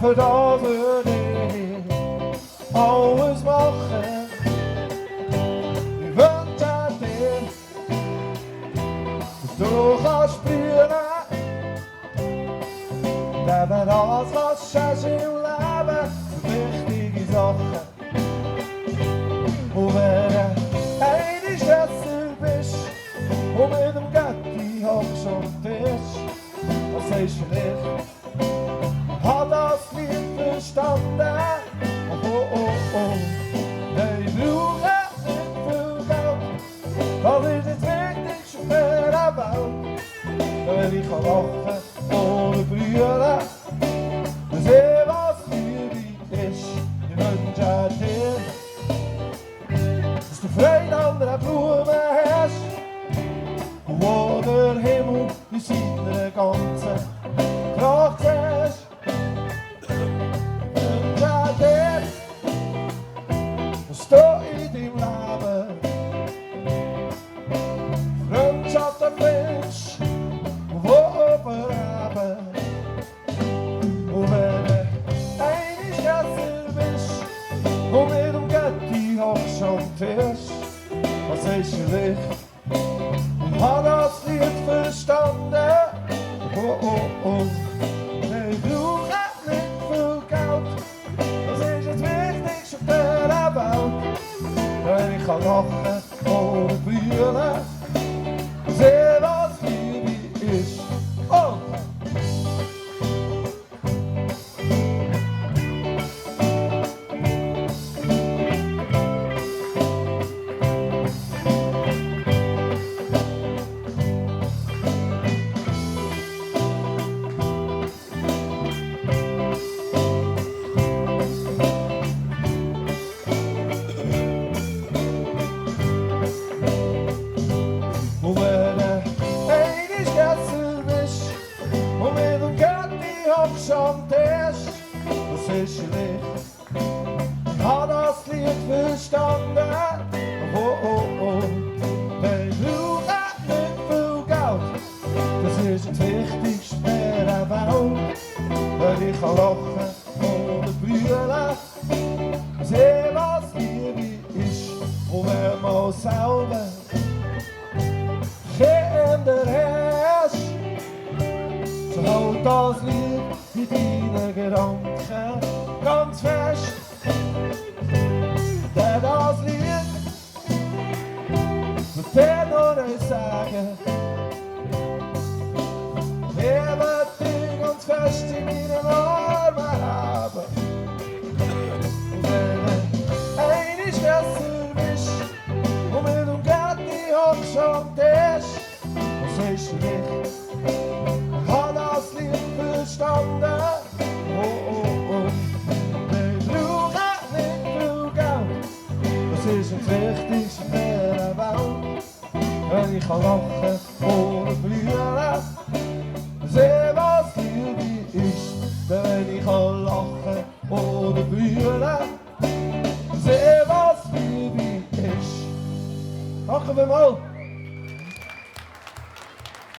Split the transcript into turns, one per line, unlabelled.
für das würde ich alles machen. Ich wünsche dir, dass du kannst spüren, eben das, was chasch im Leben sind wichtige Sachen. Und wenn du einmal Stressel bist und mit dem Götti hockst am Tisch, was sagst du vielleicht? Hat das Lied verstanden? Oh, oh, oh. Nein, ich brauche nicht viel Geld, das ist das Wichtigste für die Welt. Wenn ich lachen oder brüllen, dann seh, was Liebe ist. Ich wünsche dir, dass du Freude an der Blume hast, wo der Himmel in seiner ganzen Pracht siehst. Ich wünsche dir, dass du in deinem Leben Freundschaften findest, die überleben. Und wenn du einmal Stressel bist und mit dem Götti hockst am Tisch, was sagst du Licht? Ich hab das Lied verstanden. Oh, oh, oh. Ich brauche nicht viel Geld, das ist das Wichtigste auf dieser Welt. Wenn ich lachen oder brüllen, seh, was Liebe ist. Oh! Und wenn du einmal Stressel bist und mit dem Götti hockst am Tisch, das ist Licht. Ich hab das Lied verstanden. Oh, oh, oh. Ich brauche nicht viel Geld, das ist das Wichtigste für die Welt. Wenn ich lachen oder brüllen, seh, was Liebe ist. Und wenn man selber Kinder hast, so halt das Lied in deinen Gedanken ganz fest. Denn das Lied wird dir nur nicht sagen, ich will dich ganz fest in meinen Armen haben. Und wenn du einmal Stressel bist und mit dem Götti hockst am Tisch, was sagst du nicht? Ich hab das Lied verstanden. Oh, oh, oh. Ich brauche nicht viel Geld, das ist das Wichtigste für die Welt. Wenn ich lachen oder brüllen, seh, was Liebe ist. Denn wenn ich lachen oder brüllen, seh, was Liebe ist. Danke vielmals.